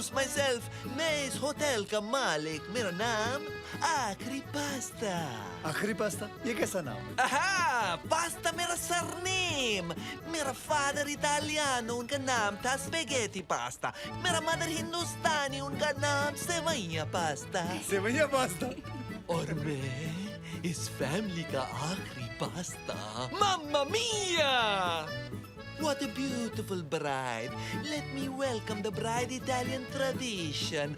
introduce myself. मैं इस hotel का मालिक. मेरा नाम आखरी पास्ता. आखिरी पास्ता? ये कैसा नाम? आहा, पास्ता मेरा सरनेम. मेरा फादर इटालियानो, उनका नाम था स्पेगेटी पास्ता. मेरा मदर हिंदुस्तानी, उनका नाम सेवैया पास्ता. सेवैया पास्ता? और मैं इस फैमिली का आखिरी pasta. Mamma mia! What a beautiful bride. Let me welcome the bride Italian tradition.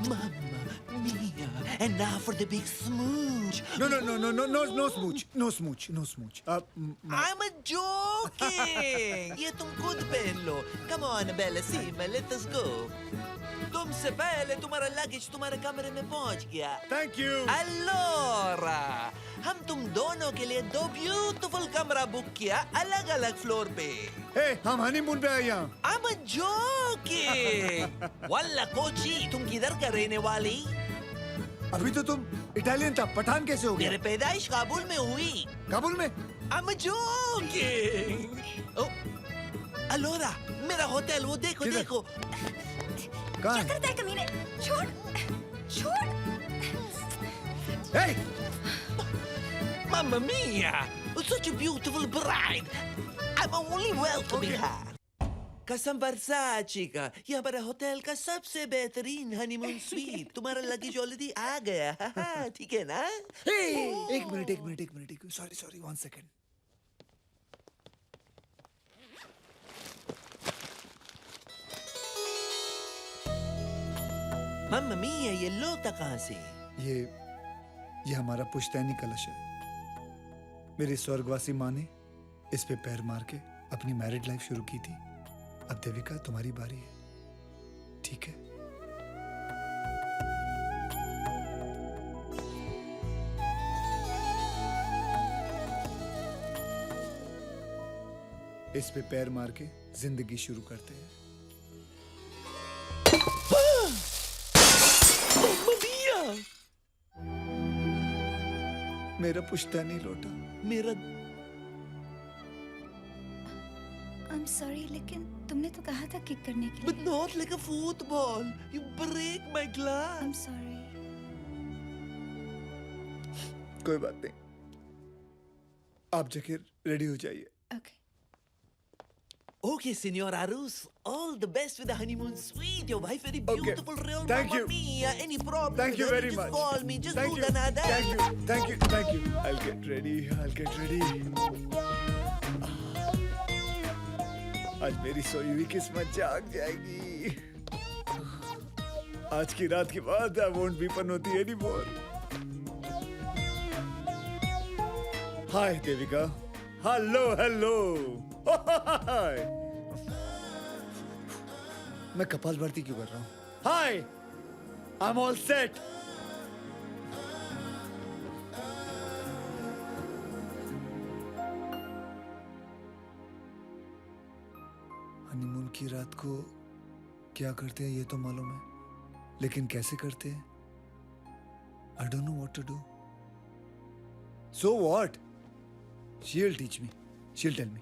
Mamma mia. And now for the big smooch. No smooch. I'm a joking. ये तुम खुद पहन लो. Come on, Bella Sima, let us go. तुमसे पहले तुम्हारा luggage तुम्हारे कमरे में पहुंच गया. Thank you. Allora, हम तुम दोनों के लिए 2 ब्यूटीफुल कमरा बुक किया अलग-अलग फ्लोर पे. Hey, हम हनीमून पे आए यहाँ. I'm a joking. वल्ला कोची, तुम किधर का रहने वाली? अभी तो तुम इटालियन था, पठान कैसे हो गया? मेरे पैदाइश काबुल में हुई. काबुल में? I'm a joking. Oh, Allora, मेरा होटल वो देखो किधर? देखो. कहाँ क्या है? करता है कमीने? छोड़, छोड़। Hey! Mamma mia! Such a beautiful bride. I'm only welcoming her. कसम वर्साची का. ये हमारा होटल का सबसे बेहतरीन हनीमून स्वीट. तुम्हारा लगेज ऑलरेडी आ गया. ठीक है ना? Hey! एक मिनट. Sorry, 1 second. मम्मा मिया, ये लोटा कहाँ से? ये हमारा पुश्तैनी कलश है. मेरी स्वर्गवासी माँ ने इस पे पैर मार के अपनी मैरिड लाइफ शुरू की थी. अब देविका तुम्हारी बारी है, ठीक है? इस पे पैर मार के जिंदगी शुरू करते हैं. मम्मा मिया! मेरा पुश्तैनी लोटा. मेरा I'm sorry, लेकिन तुमने तो कहा था किक करने के but लिए. not like a football. You break my glass. I'm sorry. कोई बात नहीं, आप जाके रेडी हो जाइए. Okay. Okay, Senor Arus, all the best with the honeymoon suite. Your wife very Okay. beautiful, real Thank Mamma you. Mia. Any problem? Thank you with her, very just much. call me. Just Thank do you. the nada. Thank you. I'll get ready. आज मेरी सोई हुई किस्मत जाग जाएगी. आज की रात के बाद I won't be Panauti anymore. Hi, Devika. Hello. Hi. मैं कपाल भारती क्यों कर रहा हूँ? Hi, I'm all set. Honeymoon की रात को क्या करते हैं ये तो मालूम है, लेकिन कैसे करते हैं? I don't know what to do. So what? She'll teach me. She'll tell me.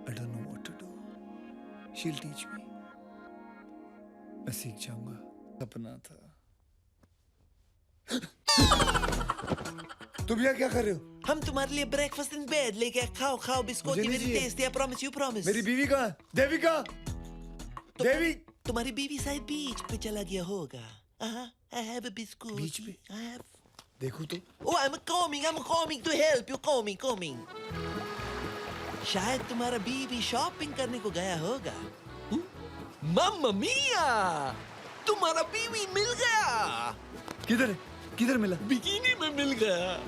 I don't know what to do. She'll teach me. मैं सीख जाऊंगा. सपना था. तुम यहाँ क्या कर रहे हो? हम तुम्हारे लिए ब्रेकफास्ट इन बेड लेके खाओ बिस्कुट मुझे नहीं वेरी चाहिए. Tasty. I promise you promise. मेरी बीवी कहाँ? देविका. देवी. तुम्हारी बीवी शायद बीच पे चला गया होगा. I have a biscuit. बीच पे? I have. देखो तो. Oh, I'm coming to help you. Coming. शायद तुम्हारा बीवी शॉपिंग करने को गया होगा. मम्मा मिया! तुम्हारा बीवी मिल गया. किधर है? किधर मिला? बिकिनी में मिल गया.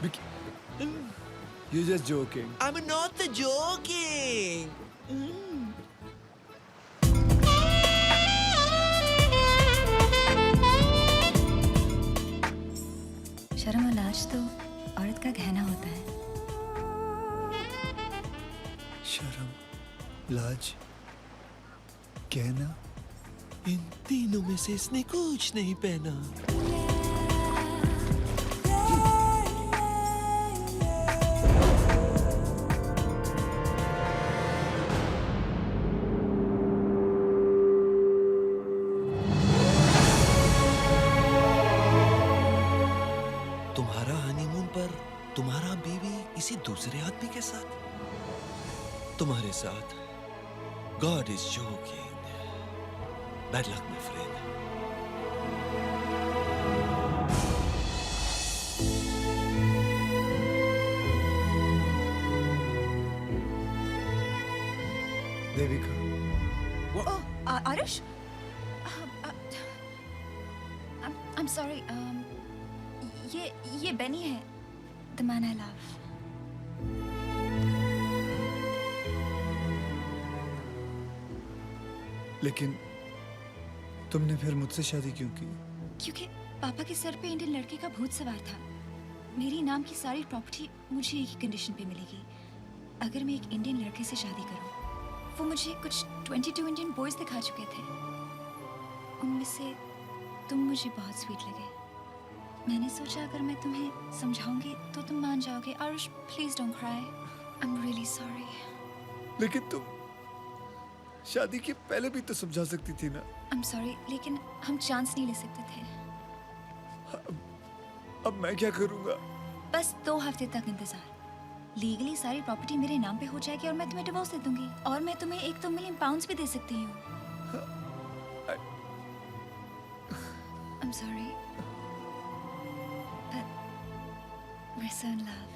You just joking. I'm not joking. शर्म और लाज तो औरत का गहना होता है. शर्म, लाज, कहना. इन तीनों में से इसने कुछ नहीं पहना. किसी दूसरे आदमी के साथ? तुम्हारे साथ? God is joking. Bad luck, my friend. Devika, Oh, Arush? I'm sorry. ये बेनी है. The man I love. लेकिन तुमने फिर मुझसे शादी क्यों की? क्योंकि पापा के सर पे इंडियन लड़के का भूत सवार था. मेरी नाम की सारी प्रॉपर्टी मुझे एक ही कंडीशन पे मिलेगी. अगर मैं एक इंडियन लड़के से शादी करूं. वो मुझे कुछ 22 इंडियन बॉयज दिखा चुके थे. उनमें से तुम मुझे बहुत स्वीट लगे. मैंने सोचा अगर मैं तुम्हें समझाऊंगी तो तुम मान जाओगे. Aarush, please don't cry. I am really sorry. लेकिन तुम शादी के पहले भी तो समझा सकती थी ना. आई एम सॉरी, लेकिन हम चांस नहीं ले सकते थे. अब मैं क्या करूंगा? बस 2 हफ्ते तक इंतजार. लीगली सारी प्रॉपर्टी मेरे नाम पे हो जाएगी और मैं तुम्हें डिवोर्स दे दूंगी. और मैं तुम्हें 1-2 मिलियन पाउंड्स भी दे सकती हूँ. I am sorry, we're so in love.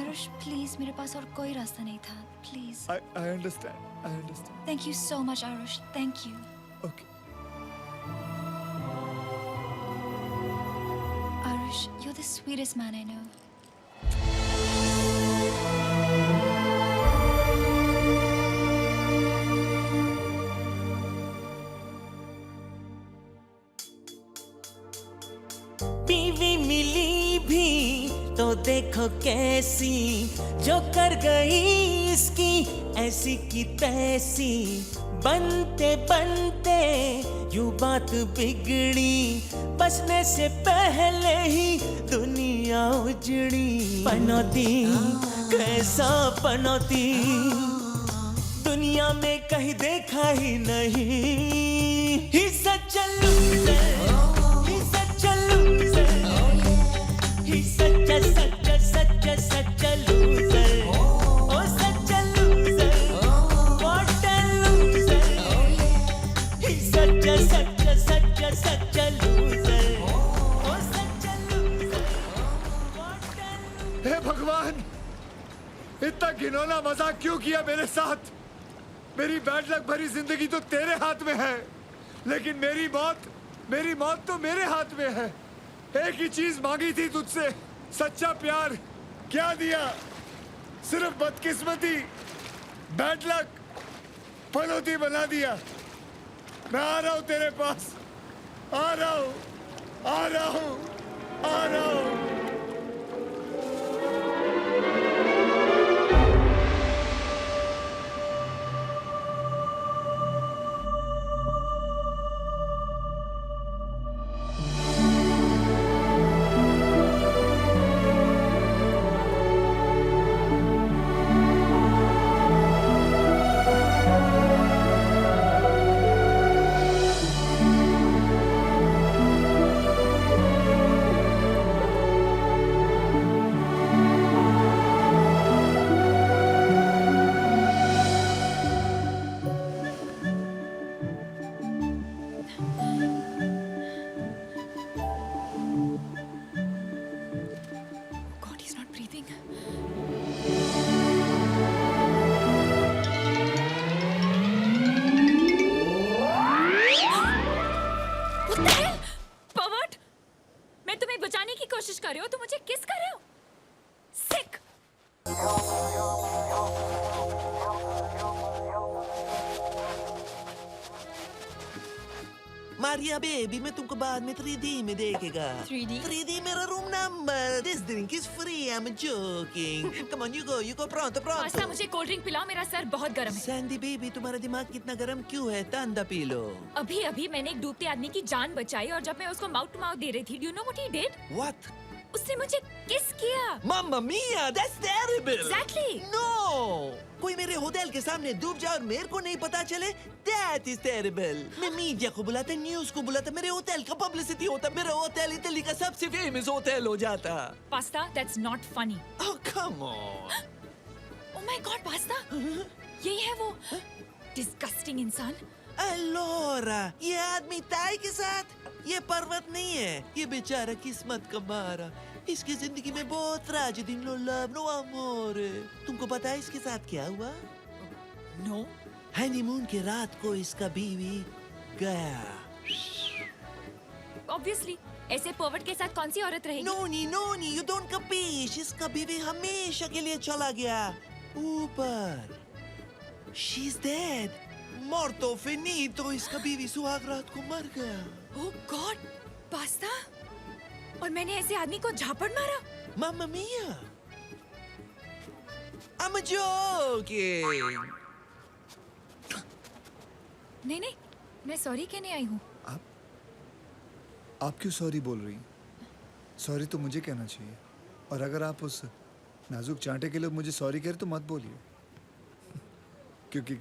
Aarush, please, मेरे पास और कोई रास्ता नहीं था. Please. I understand. Thank you so much, Aarush. Thank you. Okay. Arush, you're the sweetest man I know. बीवी मिली भी तो देखो कैसी, जो कर गई इसकी ऐसी की तैसी. बनते बनते यूं बात बिगड़ी, बसने से पहले ही दुनिया उजड़ी. पनौती कैसा पनौती, दुनिया में कहीं देखा ही नहीं. He such loser, he such loser, he such such such such loser. Oh such loser, what a loser. He such such such such loser. Oh such loser, what a loser. हे भगवान, इतना घिनौना मजाक क्यों किया मेरे साथ? मेरी बैड लक भरी जिंदगी तो तेरे हाथ में है, लेकिन मेरी मौत तो मेरे हाथ में है. एक ही चीज मांगी थी तुझसे, सच्चा प्यार. क्या दिया? सिर्फ बदकिस्मती, बैड लक, पनौती बना दिया. मैं आ रहा हूं तेरे पास, आ रहा हूं. God, he's not breathing. What the hell? Pervert! मैं तुम्हें बचाने की कोशिश कर रही हूँ, तुम मुझे किस कर रहे हो? Sick! मारिया बेबी, मैं तुमको बाद में 3D में देखेगा. 3D? 3D मेरा room number. This drink is free. I'm joking. Come on, you go. Pronto. Pasta, मुझे कोल्ड ड्रिंक पिलाओ, मेरा सर बहुत गर्म है. सैंडी बेबी, तुम्हारा दिमाग कितना गर्म क्यों है? ठंडा पी लो. अभी मैंने एक डूबते आदमी की जान बचाई और जब मैं उसको माउथ टू माउथ दे रही थी, do you know what he did? What? उसने मुझे किस किया? Mamma mia, that's terrible! Exactly. No! कोई मेरे होटल के सामने डूब जाए और मेरे को नहीं पता चले, that is terrible. मैं मीडिया को बुलाता, न्यूज़ को बुलाता, मेरे होटल का पब्लिसिटी होता, मेरा होटल इटली का सबसे फेमस होटल हो जाता. Pasta, that's not funny. Oh, come on. Oh my God, Pasta. यही है वो disgusting इंसान. अलोरा, ये आदमी ताई के साथ, ये पर्वत नहीं है, ये बेचारा किस्मत का मारा. इसकी जिंदगी में बहुत ट्रेजेडी, नो लव, नो अमोर. तुमको पता है इसके साथ क्या हुआ? No. हनीमून की रात को इसका बीवी गया. Obviously, ऐसे पर्वट के साथ कौन सी औरत रहेगी? नोनी, you don't capiche. इसका बीवी हमेशा के लिए चला गया ऊपर. She's dead. Morto finito. इसका बीवी सुहाग रात को मर गया. Oh God, Pasta. और मैंने ऐसे आदमी को झापड़ मारा. Mamma mia. I'm joking. नहीं, मैं सॉरी कहने आई हूँ. आप क्यों सॉरी बोल रही हैं? सॉरी तो मुझे कहना चाहिए. और अगर आप उस नाजुक चांटे के लिए मुझे सॉरी कह रहे तो मत बोलिए. क्योंकि